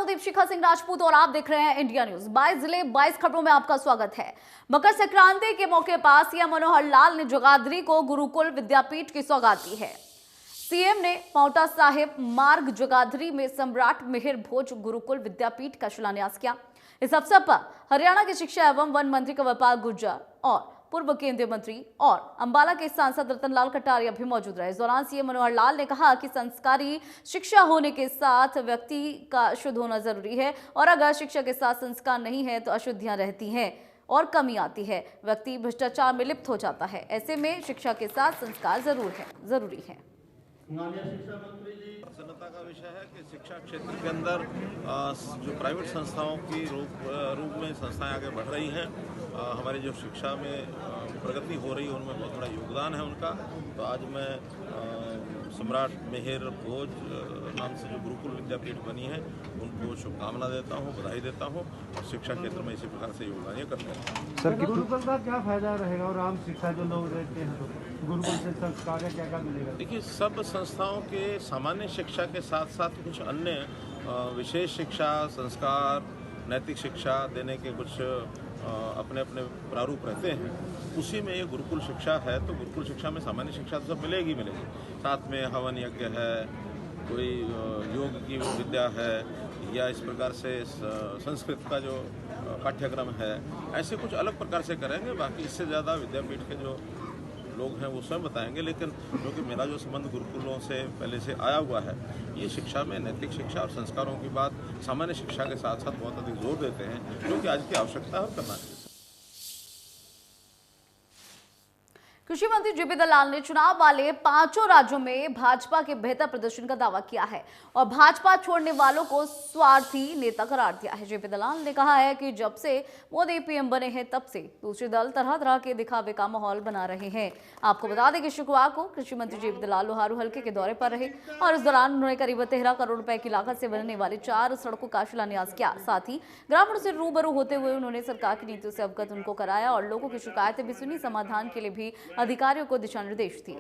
दीपशिखा सिंह राजपूत और आप देख रहे हैं इंडिया न्यूज। 22 जिले 22 खबरों में आपका स्वागत है। मकर संक्रांति के मौके पर सीएम मनोहर लाल ने जगाधरी को गुरुकुल विद्यापीठ की सौगात दी है। सीएम ने पांवटा साहिब मार्ग जगाधरी में सम्राट मिहिर भोज गुरुकुल विद्यापीठ का शिलान्यास किया। इस अवसर पर हरियाणा के शिक्षा एवं वन मंत्री कंवरपाल गुर्जर और पूर्व केंद्रीय मंत्री और अंबाला के सांसद रतनलाल कटारिया भी मौजूद रहे। इस दौरान सीएम मनोहर लाल ने कहा कि संस्कारी शिक्षा होने के साथ व्यक्ति का शुद्ध होना जरूरी है और अगर शिक्षा के साथ संस्कार नहीं है तो अशुद्धियां रहती हैं और कमी आती है, व्यक्ति भ्रष्टाचार में लिप्त हो जाता है। ऐसे में शिक्षा के साथ संस्कार जरूरी है। प्रसन्नता का विषय है कि शिक्षा क्षेत्र के अंदर जो प्राइवेट संस्थाओं की रूप में संस्थाएं आगे बढ़ रही हैं, हमारी जो शिक्षा में प्रगति हो रही है उनमें बहुत बड़ा योगदान है उनका। तो आज मैं सम्राट मिहिर भोज नाम से जो गुरुकुल विद्यापीठ बनी है उनको शुभकामना देता हूँ, बधाई देता हूँ और शिक्षा क्षेत्र में इसी प्रकार से योगदान ये करते हैं। सर गुरुकुल का क्या फायदा रहेगा और आम शिक्षा जो लोग रहते हैं तो गुरुकुल से संस्कार क्या मिलेगा? देखिए, सब संस्थाओं के सामान्य शिक्षा के साथ साथ कुछ अन्य विशेष शिक्षा, संस्कार, नैतिक शिक्षा देने के कुछ अपने अपने प्रारूप रहते हैं। उसी में ये गुरुकुल शिक्षा है। तो गुरुकुल शिक्षा में सामान्य शिक्षा तो सब मिलेगी, साथ में हवन यज्ञ है, कोई योग की विद्या है या इस प्रकार से संस्कृत का जो पाठ्यक्रम है, ऐसे कुछ अलग प्रकार से करेंगे। बाकी इससे ज़्यादा विद्यापीठ के जो लोग हैं वो स्वयं बताएंगे। लेकिन क्योंकि मेरा जो संबंध गुरुकुलों से पहले से आया हुआ है, ये शिक्षा में नैतिक शिक्षा और संस्कारों की बात सामान्य शिक्षा के साथ साथ बहुत अधिक जोर देते हैं, जो कि आज की आवश्यकता है और करना चाहिए। कृषि मंत्री जेपी दलाल ने चुनाव वाले 5 राज्यों में भाजपा के बेहतर प्रदर्शन का दावा किया है और भाजपा छोड़ने वालों को स्वार्थी नेता करार दिया है। जेपी दलाल ने कहा है कि जब से मोदी पीएम बने हैं तब से दूसरे दल तरह तरह के दिखावे का माहौल बना रहे हैं। आपको बता दें कि शुक्रवार को कृषि मंत्री जेपी दलाल लोहारू हल्के के दौरे पर रहे और इस दौरान उन्होंने करीब 13 करोड़ रुपए की लागत से बनने वाली 4 सड़कों का शिलान्यास किया। साथ ही ग्रामीणों से रूबरू होते हुए उन्होंने सरकार की नीतियों से अवगत उनको कराया और लोगों की शिकायतें भी सुनी। समाधान के लिए भी अधिकारियों को दिशा निर्देश दिए।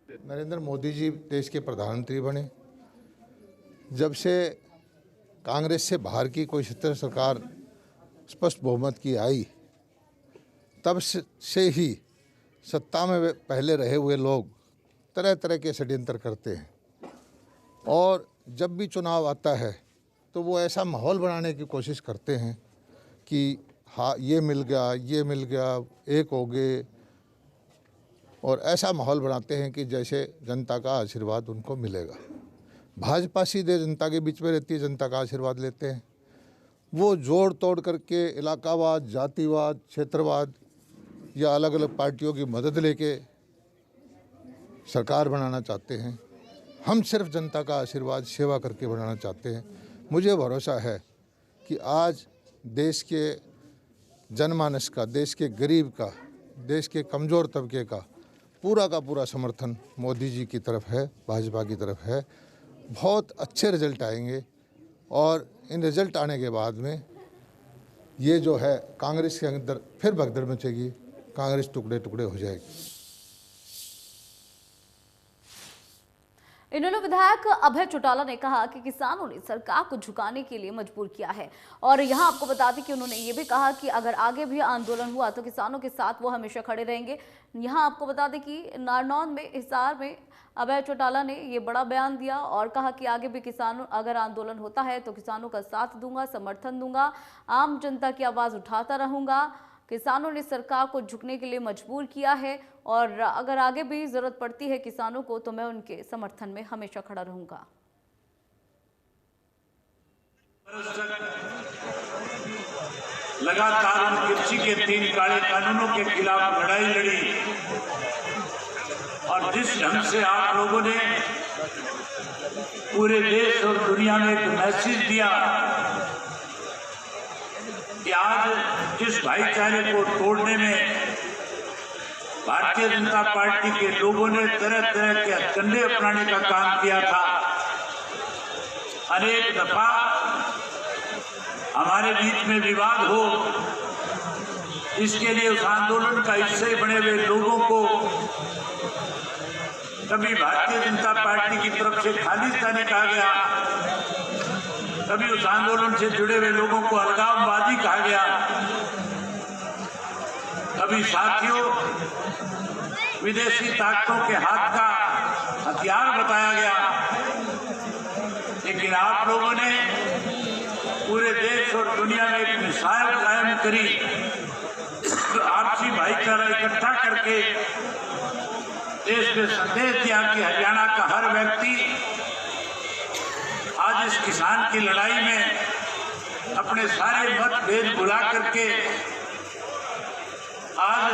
नरेंद्र मोदी जी देश के प्रधानमंत्री बने, जब से कांग्रेस से बाहर की कोई सत्ता सरकार स्पष्ट बहुमत की आई, तब से ही सत्ता में पहले रहे हुए लोग तरह तरह के षड्यंत्र करते हैं और जब भी चुनाव आता है तो वो ऐसा माहौल बनाने की कोशिश करते हैं कि हाँ ये मिल गया, एक हो गए, और ऐसा माहौल बनाते हैं कि जैसे जनता का आशीर्वाद उनको मिलेगा। भाजपा सीधे जनता के बीच में रहती है, जनता का आशीर्वाद लेते हैं। वो जोड़ तोड़ करके इलाकावाद, जातिवाद, क्षेत्रवाद या अलग अलग पार्टियों की मदद लेके सरकार बनाना चाहते हैं। हम सिर्फ जनता का आशीर्वाद सेवा करके बनाना चाहते हैं। मुझे भरोसा है कि आज देश के जनमानस का, देश के गरीब का, देश के कमज़ोर तबके का पूरा समर्थन मोदी जी की तरफ है, भाजपा की तरफ है। बहुत अच्छे रिजल्ट आएंगे और इन रिजल्ट आने के बाद में ये जो है कांग्रेस के अंदर फिर भगदड़ मचेगी, कांग्रेस टुकड़े टुकड़े हो जाएगी। इनेलो विधायक अभय चौटाला ने कहा कि किसानों ने सरकार को झुकाने के लिए मजबूर किया है और यहां आपको बता दें कि उन्होंने ये भी कहा कि अगर आगे भी आंदोलन हुआ तो किसानों के साथ वो हमेशा खड़े रहेंगे। यहां आपको बता दें कि नारनौंद में, हिसार में अभय चौटाला ने ये बड़ा बयान दिया और कहा कि आगे भी किसानों अगर आंदोलन होता है तो किसानों का साथ दूंगा, समर्थन दूंगा, आम जनता की आवाज़ उठाता रहूंगा। किसानों ने सरकार को झुकने के लिए मजबूर किया है और अगर आगे भी जरूरत पड़ती है किसानों को तो मैं उनके समर्थन में हमेशा खड़ा रहूंगा। लगातार कृषि के 3 काले कानूनों के खिलाफ लड़ाई लड़ी और जिस ढंग से आप लोगों ने पूरे देश और दुनिया में एक मैसेज दिया कि आज जिस भाईचारे को तोड़ने में भारतीय जनता पार्टी के लोगों ने तरह तरह के हथकंडे अपनाने का काम किया था, अनेक दफा हमारे बीच में विवाद हो, इसके लिए उस आंदोलन का हिस्से बने हुए लोगों को कभी भारतीय जनता पार्टी की तरफ से खालिस्तानी कहा गया, कभी उस आंदोलन से जुड़े हुए लोगों को अलगाववादी कहा गया, कभी साथियों विदेशी ताकतों के हाथ का हथियार बताया गया। लेकिन आप लोगों ने पूरे देश और दुनिया में एक मिसाल कायम करी, आपसी भाईचारा इकट्ठा करके देश में संदेश दिया कि हरियाणा का हर व्यक्ति आज इस किसान की लड़ाई में अपने सारे मतभेद भुला करके आज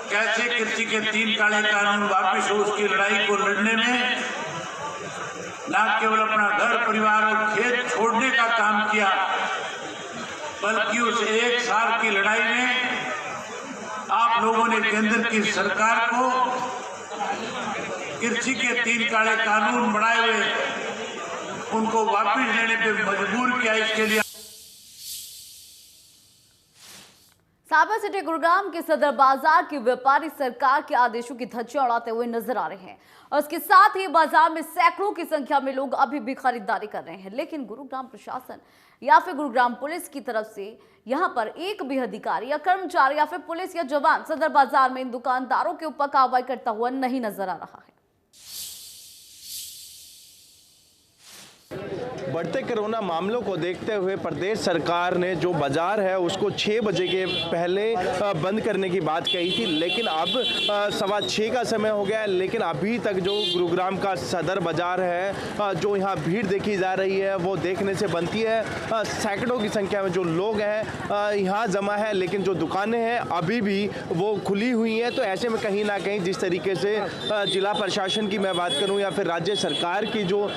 कैसे कृषि के 3 काले कानून वापिस हो उसकी लड़ाई को लड़ने में न केवल अपना घर परिवार और खेत छोड़ने का काम किया, बल्कि उस 1 साल की लड़ाई में आप लोगों ने केंद्र की सरकार को कृषि के 3 काले कानून बनाए हुए उनको वापस लेने पे मजबूर किया। इसके लिए साइबर सिटी गुरुग्राम के सदर बाजार के व्यापारी सरकार के आदेशों की धज्जियां उड़ाते हुए नजर आ रहे हैं और इसके साथ ही बाजार में सैकड़ों की संख्या में लोग अभी भी खरीदारी कर रहे हैं। लेकिन गुरुग्राम प्रशासन या फिर गुरुग्राम पुलिस की तरफ से यहां पर एक भी अधिकारी या कर्मचारी या फिर पुलिस या जवान सदर बाजार में इन दुकानदारों के ऊपर कार्रवाई करता हुआ नहीं नजर आ रहा है। बढ़ते कोरोना मामलों को देखते हुए प्रदेश सरकार ने जो बाजार है उसको 6 बजे के पहले बंद करने की बात कही थी, लेकिन अब 6:15 का समय हो गया है। लेकिन अभी तक जो गुरुग्राम का सदर बाजार है, जो यहाँ भीड़ देखी जा रही है वो देखने से बनती है। सैकड़ों की संख्या में जो लोग हैं यहाँ जमा है, लेकिन जो दुकानें हैं अभी भी वो खुली हुई हैं। तो ऐसे में कहीं ना कहीं जिस तरीके से जिला प्रशासन की मैं बात करूँ या फिर राज्य सरकार की जो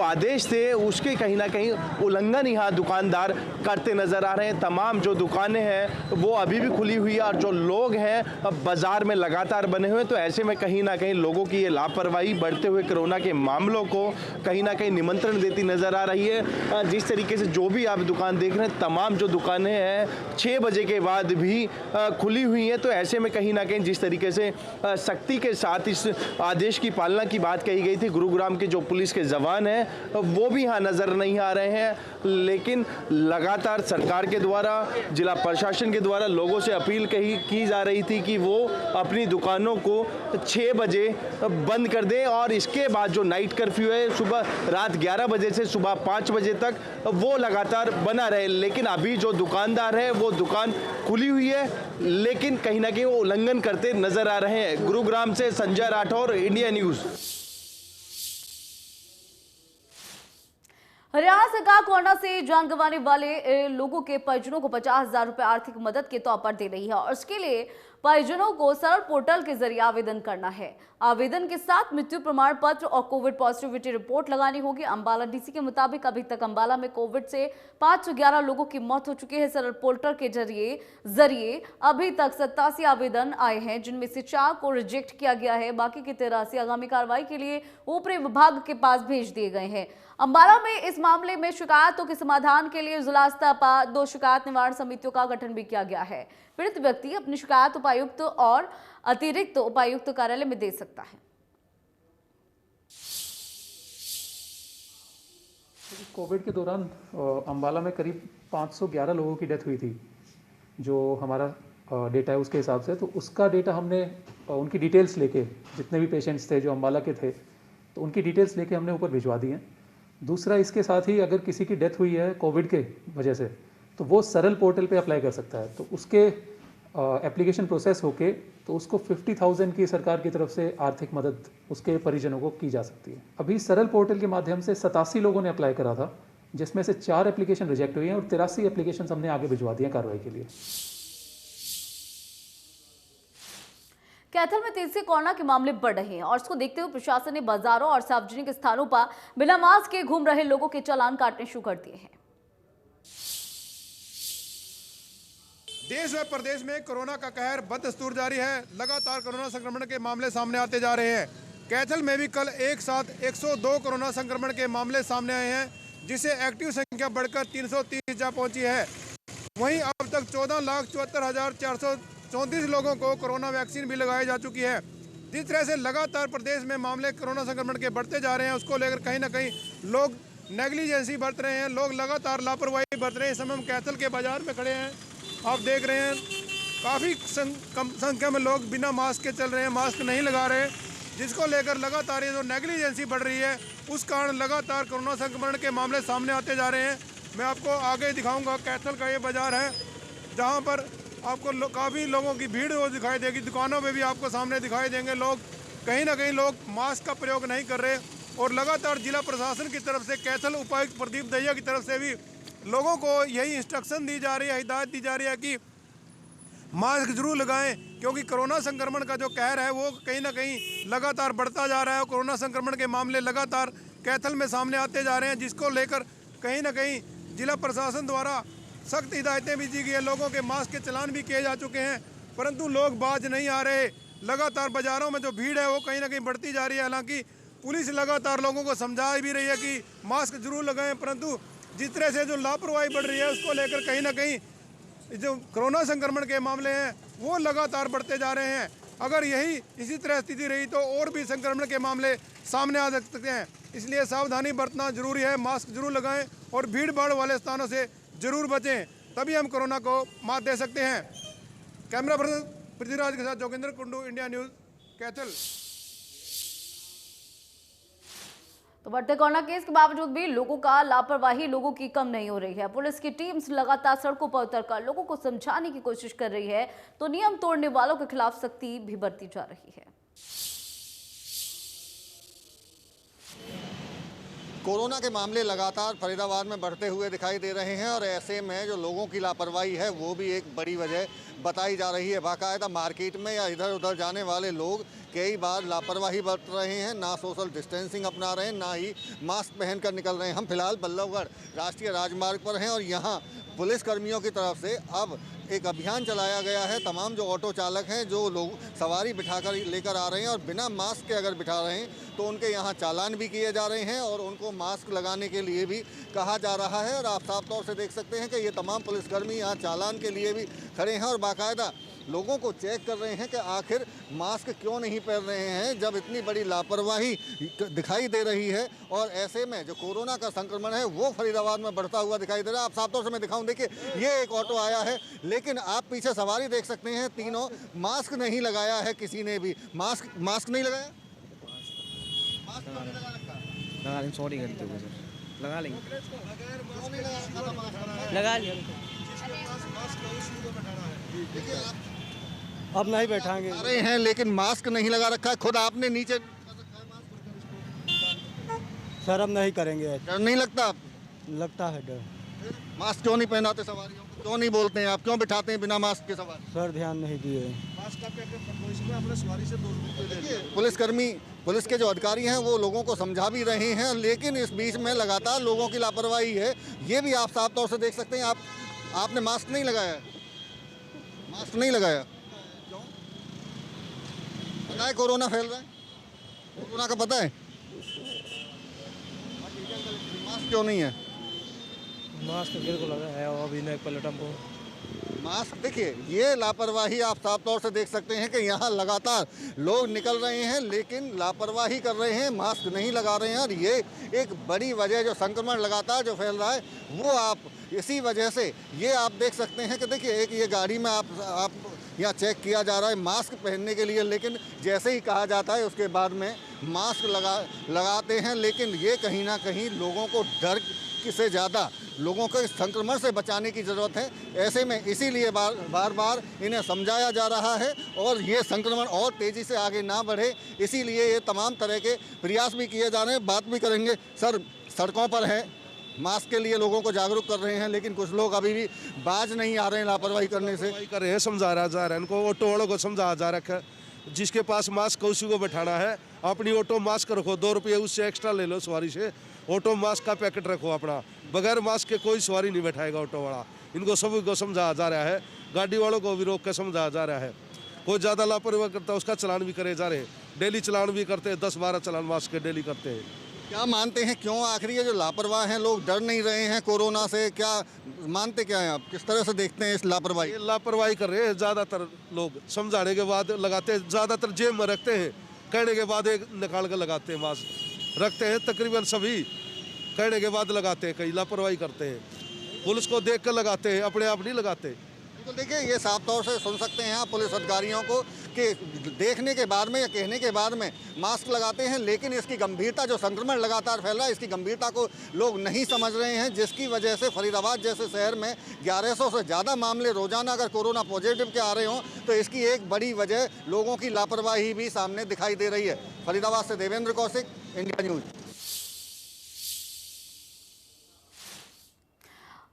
आदेश थे उसके कहीं ना कहीं उल्लंघन यहाँ दुकानदार करते नजर आ रहे हैं। तमाम जो दुकानें हैं वो अभी भी खुली हुई है और जो लोग हैं बाजार में लगातार बने हुए हैं। तो ऐसे में कहीं ना कहीं लोगों की ये लापरवाही बढ़ते हुए कोरोना के मामलों को कहीं ना कहीं निमंत्रण देती नजर आ रही है। जिस तरीके से जो भी आप दुकान देख रहे हैं, तमाम जो दुकानें हैं 6 बजे के बाद भी खुली हुई हैं। तो ऐसे में कहीं ना कहीं जिस तरीके से सख्ती के साथ इस आदेश की पालना की बात कही गई थी, गुरुग्राम के जो पुलिस के जवान हैं वो भी यहाँ नजर नहीं आ रहे हैं। लेकिन लगातार सरकार के द्वारा, जिला प्रशासन के द्वारा लोगों से अपील की जा रही थी कि वो अपनी दुकानों को 6 बजे बंद कर दें और इसके बाद जो नाइट कर्फ्यू है सुबह रात 11 बजे से सुबह 5 बजे तक वो लगातार बना रहे। लेकिन अभी जो दुकानदार है वो दुकान खुली हुई है, लेकिन कहीं ना कहीं वो उल्लंघन करते नजर आ रहे हैं। गुरुग्राम से संजय राठौर, इंडिया न्यूज। हरियाणा सरकार कोरोना से जान गंवाने वाले लोगों के परिजनों को 50,000 रुपए आर्थिक मदद के तौर पर दे रही है और इसके लिए परिजनों को सरल पोर्टल के जरिए आवेदन करना है। आवेदन के साथ मृत्यु प्रमाण पत्र और कोविड पॉजिटिविटी रिपोर्ट लगानी होगी। अंबाला डीसी के मुताबिक अभी तक अंबाला में कोविड से 511 लोगों की मौत हो चुकी है। सरल पोर्टल के जरिए अभी तक 87 आवेदन आए हैं, जिनमें से 4 को रिजेक्ट किया गया है। बाकी के 83 आगामी कार्रवाई के लिए ऊपरी विभाग के पास भेज दिए गए हैं। अंबाला में इस मामले में शिकायतों के समाधान के लिए जिला स्तर पर 2 शिकायत निवारण समितियों का गठन भी किया गया है। पीड़ित व्यक्ति अपनी शिकायत उपायुक्त और अतिरिक्त उपायुक्त कार्यालय में दे सकता है। कोविड के दौरान अंबाला में करीब 511 लोगों की डेथ हुई थी, जो हमारा डेटा है उसके हिसाब से। तो उसका डेटा हमने उनकी डिटेल्स लेके, जितने भी पेशेंट्स थे जो अंबाला के थे, तो उनकी डिटेल्स लेके हमने ऊपर भिजवा दी हैं। दूसरा, इसके साथ ही अगर किसी की डेथ हुई है कोविड के वजह से, तो वो सरल पोर्टल पे अप्लाई कर सकता है। तो उसके एप्लीकेशन प्रोसेस होके तो उसको 50,000 की सरकार की तरफ से आर्थिक मदद उसके परिजनों को की जा सकती है। अभी सरल पोर्टल के माध्यम से 87 लोगों ने अप्लाई करा था, जिसमें से 4 एप्लीकेशन रिजेक्ट हुई हैं और 83 एप्लीकेशन हमने आगे भिजवा दिए कार्रवाई के लिए। कैथल में तेजी से कोरोना के मामले बढ़ रहे हैं और इसको देखते हुए प्रशासन ने बाजारों और सार्वजनिक स्थानों पर बिना मास्क के घूम रहे लोगों के चालान काटने शुरू कर दिए हैं। देश व प्रदेश में कोरोना का कहर बदस्तूर जारी है। लगातार कोरोना संक्रमण के मामले सामने आते जा रहे हैं। कैथल में भी कल एक साथ 102 कोरोना संक्रमण के मामले सामने आए हैं, जिससे एक्टिव संख्या बढ़कर 330 जा पहुंची है। वहीं अब तक 14,74,434 लोगों को कोरोना वैक्सीन भी लगाई जा चुकी है। जिस तरह से लगातार प्रदेश में मामले कोरोना संक्रमण के बढ़ते जा रहे हैं, उसको लेकर कहीं ना कहीं लोग नेग्लिजेंसी बरत रहे हैं, लोग लगातार लापरवाही बरत रहे हैं। इस समय हम कैथल के बाजार में खड़े हैं, आप देख रहे हैं काफ़ी कम संख्या में लोग बिना मास्क के चल रहे हैं, मास्क नहीं लगा रहे, जिसको लेकर लगातार ये जो नेग्लिजेंसी बढ़ रही है उस कारण लगातार कोरोना संक्रमण के मामले सामने आते जा रहे हैं। मैं आपको आगे दिखाऊंगा, कैथल का ये बाजार है जहाँ पर आपको काफ़ी लोगों की भीड़ वो दिखाई देगी। दुकानों में भी आपको सामने दिखाई देंगे लोग, कहीं ना कहीं लोग मास्क का प्रयोग नहीं कर रहे। और लगातार जिला प्रशासन की तरफ से, कैथल उपायुक्त प्रदीप दहिया की तरफ से भी लोगों को यही इंस्ट्रक्शन दी जा रही है, हिदायत दी जा रही है कि मास्क जरूर लगाएं, क्योंकि कोरोना संक्रमण का जो कहर है वो कहीं ना कहीं लगातार बढ़ता जा रहा है। कोरोना संक्रमण के मामले लगातार कैथल में सामने आते जा रहे हैं, जिसको लेकर कहीं ना कहीं जिला प्रशासन द्वारा सख्त हिदायतें भी दी गई है। लोगों के मास्क के चलान भी किए जा चुके हैं, परंतु लोग बाज नहीं आ रहे। लगातार बाज़ारों में जो भीड़ है वो कहीं ना कहीं बढ़ती जा रही है। हालांकि पुलिस लगातार लोगों को समझा भी रही है कि मास्क जरूर लगाएं, परंतु जिस तरह से जो लापरवाही बढ़ रही है उसको लेकर कहीं ना कहीं जो कोरोना संक्रमण के मामले हैं वो लगातार बढ़ते जा रहे हैं। अगर यही इसी तरह स्थिति रही तो और भी संक्रमण के मामले सामने आ सकते हैं, इसलिए सावधानी बरतना जरूरी है। मास्क जरूर लगाएं और भीड़ भाड़ वाले स्थानों से जरूर बचें, तभी हम कोरोना को मात दे सकते हैं। कैमरा पर्सन पृथ्वीराज के साथ जोगिंदर कुंडू, इंडिया न्यूज़, कैथल। तो बढ़ते कोरोना केस के बावजूद भी लोगों का लापरवाही लोगों की कम नहीं हो रही है। पुलिस की टीम लगातार सड़कों पर उतरकर लोगों को समझाने की कोशिश कर रही है, तो नियम तोड़ने वालों के खिलाफ सख्ती भी बरती जा रही है। कोरोना के मामले लगातार फरीदाबाद में बढ़ते हुए दिखाई दे रहे हैं और ऐसे में जो लोगों की लापरवाही है वो भी एक बड़ी वजह बताई जा रही है। बाकायदा मार्केट में या इधर उधर जाने वाले लोग कई बार लापरवाही बरत रहे हैं, ना सोशल डिस्टेंसिंग अपना रहे हैं, ना ही मास्क पहनकर निकल रहे हैं। हम फिलहाल बल्लभगढ़ राष्ट्रीय राजमार्ग पर हैं और यहाँ पुलिस कर्मियों की तरफ से अब एक अभियान चलाया गया है। तमाम जो ऑटो चालक हैं जो लोग सवारी बिठाकर लेकर आ रहे हैं और बिना मास्क के अगर बिठा रहे हैं तो उनके यहाँ चालान भी किए जा रहे हैं और उनको मास्क लगाने के लिए भी कहा जा रहा है। और आप साफ तौर से देख सकते हैं कि ये तमाम पुलिसकर्मी यहाँ चालान के लिए भी खड़े हैं और बाकायदा लोगों को चेक कर रहे हैं कि आखिर मास्क क्यों नहीं पहन रहे हैं, जब इतनी बड़ी लापरवाही दिखाई दे रही है। और ऐसे में जो कोरोना का संक्रमण है वो फरीदाबाद में बढ़ता हुआ दिखाई दे रहा है। आप साफ तौर से मैं दिखाऊं, देखिए ये एक ऑटो आया है, लेकिन आप पीछे सवारी देख सकते हैं, तीनों मास्क नहीं लगाया है, किसी ने भी मास्क नहीं लगाया। लगा लेंगे, सॉरी करते हुए सर, लगा लेंगे, लगा लेंगे। अब नहीं बैठाएंगे रहे हैं लेकिन मास्क नहीं लगा रखा है, खुद आपने नीचे सर, अब नहीं करेंगे। डर नहीं लगता? लगता है डर। मास्क क्यों नहीं पहनाते सवारियों को, क्यों नहीं बोलते हैं आप, क्यों बिठाते हैं बिना मास्क के सवारी? सर ध्यान नहीं दिए। पुलिसकर्मी, पुलिस के जो अधिकारी हैं वो लोगों को समझा भी रहे हैं, लेकिन इस बीच में लगातार लोगों की लापरवाही है। ये भी आप साफ तौर से देख सकते हैं। आपने मास्क नहीं लगाया, मास्क नहीं लगाया, पता है कोरोना फैल रहा है, कोरोना का पता है, मास्क क्यों नहीं है? मास्क बिल्कुल लगा है, अभी नहीं पलटम को मास्क। देखिए ये लापरवाही आप साफ तौर से देख सकते हैं कि यहाँ लगातार लोग निकल रहे हैं लेकिन लापरवाही कर रहे हैं, मास्क नहीं लगा रहे हैं। और ये एक बड़ी वजह जो संक्रमण लगातार जो फैल रहा है वो आप इसी वजह से ये आप देख सकते हैं कि देखिए एक ये गाड़ी में आप यहाँ चेक किया जा रहा है मास्क पहनने के लिए, लेकिन जैसे ही कहा जाता है उसके बाद में मास्क लगाते हैं। लेकिन ये कहीं ना कहीं लोगों को डर से ज़्यादा लोगों को इस संक्रमण से बचाने की ज़रूरत है। ऐसे में इसीलिए बार बार इन्हें समझाया जा रहा है और ये संक्रमण और तेज़ी से आगे ना बढ़े, इसीलिए ये तमाम तरह के प्रयास भी किए जा रहे हैं। बात भी करेंगे। सर, सड़कों पर है, मास्क के लिए लोगों को जागरूक कर रहे हैं, लेकिन कुछ लोग अभी भी बाज नहीं आ रहे हैं लापरवाही करने से। कर रहे हैं, समझा रहा जा रहा है इनको, ऑटो वालों को समझा जा रखा है, जिसके पास मास्क उसी को बैठाना है। अपनी ऑटो मास्क रखो, 2 रुपये उससे एक्स्ट्रा ले लो सवारी से, ऑटो मास्क का पैकेट रखो अपना, बगैर मास्क के कोई सवारी नहीं बैठाएगा ऑटो वाला। इनको सभी को समझाया जा रहा है, गाड़ी वालों को भी रोक कर समझाया जा रहा है। कोई ज़्यादा लापरवाही करता है उसका चलान भी करे जा रहे हैं, डेली चलान भी करते हैं, 10-12 चलान मास्क के डेली करते हैं। क्या मानते हैं क्यों आखिर ये जो लापरवाह हैं लोग डर नहीं रहे हैं कोरोना से, क्या मानते क्या हैं आप, किस तरह से देखते हैं इस लापरवाही? लापरवाही कर रहे हैं ज़्यादातर लोग, समझाने के बाद लगाते हैं, ज़्यादातर जेब में रखते हैं, कहने के बाद एक निकाल कर लगाते हैं, मास्क रखते हैं तकरीबन सभी, कहने के बाद लगाते हैं, कई लापरवाही करते हैं। पुलिस को देख कर लगाते हैं, अपने आप नहीं लगाते। तो देखिए, ये साफ तौर से सुन सकते हैं आप पुलिस अधिकारियों को कि देखने के बाद में या कहने के बाद में मास्क लगाते हैं, लेकिन इसकी गंभीरता, जो संक्रमण लगातार फैल रहा है, इसकी गंभीरता को लोग नहीं समझ रहे हैं, जिसकी वजह से फरीदाबाद जैसे शहर में 1100 से ज़्यादा मामले रोजाना अगर कोरोना पॉजिटिव के आ रहे हों तो इसकी एक बड़ी वजह लोगों की लापरवाही भी सामने दिखाई दे रही है। फरीदाबाद से देवेंद्र कौशिक, इंडिया न्यूज़।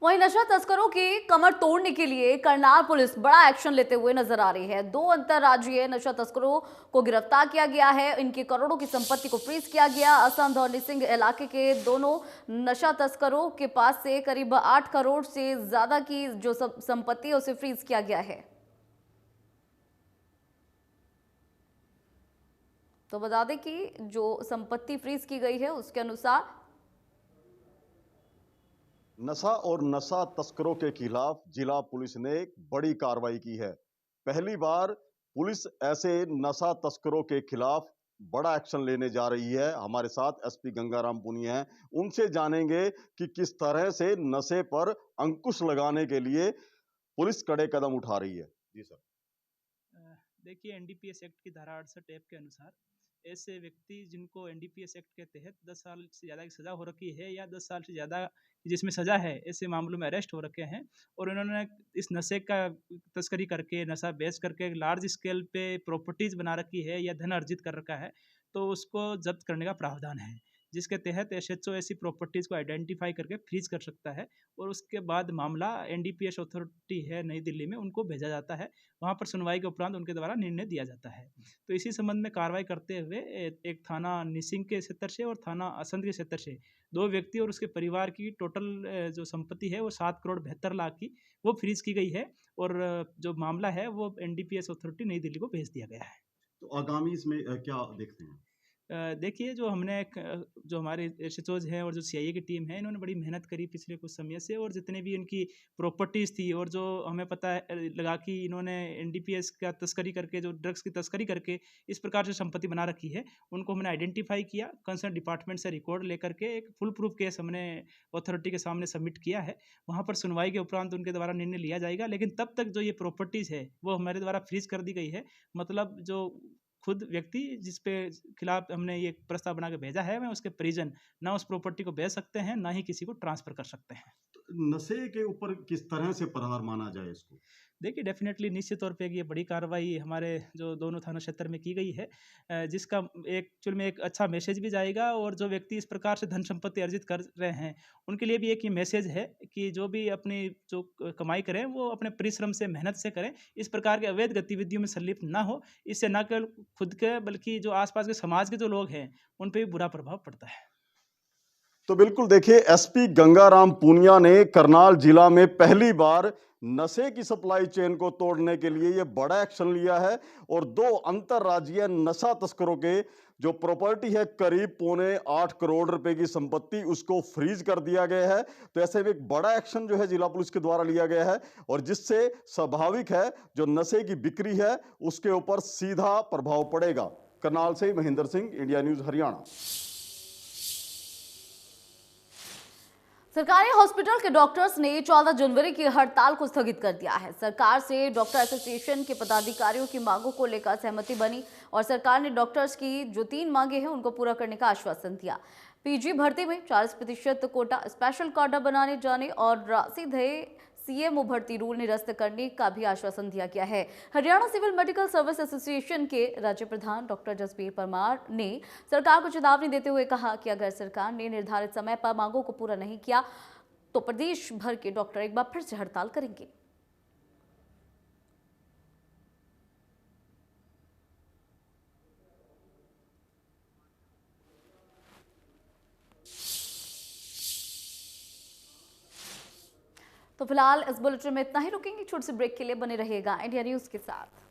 वहीं नशा तस्करों की कमर तोड़ने के लिए करनाल पुलिस बड़ा एक्शन लेते हुए नजर आ रही है। 2 अंतर्राज्यीय नशा तस्करों को गिरफ्तार किया गया है। इनकी करोड़ों की संपत्ति को फ्रीज किया गया। असम धौनी सिंह इलाके के दोनों नशा तस्करों के पास से करीब 8 करोड़ से ज्यादा की जो संपत्ति है उसे फ्रीज किया गया है। तो बता दें कि जो संपत्ति फ्रीज की गई है उसके अनुसार नशा और नशा तस्करों के खिलाफ जिला पुलिस ने एक बड़ी कार्रवाई की है। पहली बार पुलिस ऐसे नशा तस्करों के खिलाफ बड़ा एक्शन लेने जा रही है। हमारे साथ एसपी गंगाराम पुनिया हैं, उनसे जानेंगे कि किस तरह से नशे पर अंकुश लगाने के लिए पुलिस कड़े कदम उठा रही है। जी सर। देखिए, एनडीपीएस एक्ट की धारा 68 के अनुसार ऐसे व्यक्ति जिनको एनडीपीएस एक्ट के तहत 10 साल से ज़्यादा की सज़ा हो रखी है या 10 साल से ज़्यादा जिसमें सज़ा है, ऐसे मामलों में अरेस्ट हो रखे हैं और इन्होंने इस नशे का तस्करी करके, नशा बेच करके लार्ज स्केल पे प्रॉपर्टीज़ बना रखी है या धन अर्जित कर रखा है, तो उसको जब्त करने का प्रावधान है, जिसके तहत एसएचओ ऐसी प्रॉपर्टीज़ को आइडेंटिफाई करके फ्रीज कर सकता है और उसके बाद मामला एनडीपीएस अथॉरिटी है नई दिल्ली में, उनको भेजा जाता है। वहाँ पर सुनवाई के उपरांत उनके द्वारा निर्णय दिया जाता है। तो इसी संबंध में कार्रवाई करते हुए एक थाना निसिंग के क्षेत्र से और थाना असंध के क्षेत्र से 2 व्यक्ति और उसके परिवार की टोटल जो संपत्ति है वो 7 करोड़ 72 लाख की वो फ्रीज की गई है और जो मामला है वो एनडीपीएस अथॉरिटी नई दिल्ली को भेज दिया गया है। तो आगामी इसमें क्या देखते हैं? देखिए, जो हमने जो हमारे एसएचओज हैं और जो सीआईए की टीम है, इन्होंने बड़ी मेहनत करी पिछले कुछ समय से और जितने भी इनकी प्रॉपर्टीज़ थी और जो हमें पता है लगा कि इन्होंने एनडीपीएस का तस्करी करके, जो ड्रग्स की तस्करी करके इस प्रकार से संपत्ति बना रखी है, उनको हमने आइडेंटिफाई किया। कंसर्न डिपार्टमेंट से रिकॉर्ड लेकर के एक फुल प्रूफ केस हमने अथॉरिटी के सामने सबमिट किया है। वहाँ पर सुनवाई के उपरांत उनके द्वारा निर्णय लिया जाएगा, लेकिन तब तक जो ये प्रॉपर्टीज़ है वो हमारे द्वारा फ्रीज कर दी गई है। मतलब जो खुद व्यक्ति जिस पे खिलाफ हमने ये प्रस्ताव बना के भेजा है, मैं उसके परिजन ना उस प्रॉपर्टी को बेच सकते हैं, ना ही किसी को ट्रांसफर कर सकते हैं। तो नशे के ऊपर किस तरह से प्रहार माना जाए इसको? देखिए, डेफिनेटली निश्चित तौर पे ये बड़ी कार्रवाई हमारे जो दोनों थाना क्षेत्र में की गई है, जिसका एक्चुअल में एक अच्छा मैसेज भी जाएगा और जो व्यक्ति इस प्रकार से धन संपत्ति अर्जित कर रहे हैं उनके लिए भी एक ये मैसेज है कि जो भी अपनी जो कमाई करें वो अपने परिश्रम से, मेहनत से करें। इस प्रकार के अवैध गतिविधियों में संलिप्त ना हो। इससे न केवल खुद के बल्कि जो आसपास के समाज के जो लोग हैं उन पर भी बुरा प्रभाव पड़ता है। तो बिल्कुल देखिए, एसपी गंगाराम पुनिया ने करनाल जिला में पहली बार नशे की सप्लाई चेन को तोड़ने के लिए ये बड़ा एक्शन लिया है और 2 अंतर्राज्यीय नशा तस्करों के जो प्रॉपर्टी है करीब 7.25 करोड़ रुपए की संपत्ति उसको फ्रीज कर दिया गया है। तो ऐसे में एक बड़ा एक्शन जो है जिला पुलिस के द्वारा लिया गया है और जिससे स्वाभाविक है जो नशे की बिक्री है उसके ऊपर सीधा प्रभाव पड़ेगा। करनाल से महेंद्र सिंह, इंडिया न्यूज हरियाणा। सरकारी हॉस्पिटल के डॉक्टर्स ने 14 जनवरी की हड़ताल को स्थगित कर दिया है। सरकार से डॉक्टर एसोसिएशन के पदाधिकारियों की मांगों को लेकर सहमति बनी और सरकार ने डॉक्टर्स की जो 3 मांगे हैं उनको पूरा करने का आश्वासन दिया। पीजी भर्ती में 40% कोटा, स्पेशल कोटा बनाने जाने और सीधे सीएमओ भर्ती रूल निरस्त करने का भी आश्वासन दिया गया है। Haryana civil medical service association के राज्य प्रधान डॉक्टर जसबीर परमार ने सरकार को चेतावनी देते हुए कहा कि अगर सरकार ने निर्धारित समय पर मांगों को पूरा नहीं किया तो प्रदेश भर के डॉक्टर एक बार फिर से हड़ताल करेंगे। तो फिलहाल इस बुलेटिन में इतना ही, रुकेंगे छोटे से ब्रेक के लिए। बने रहिएगा इंडिया न्यूज के साथ।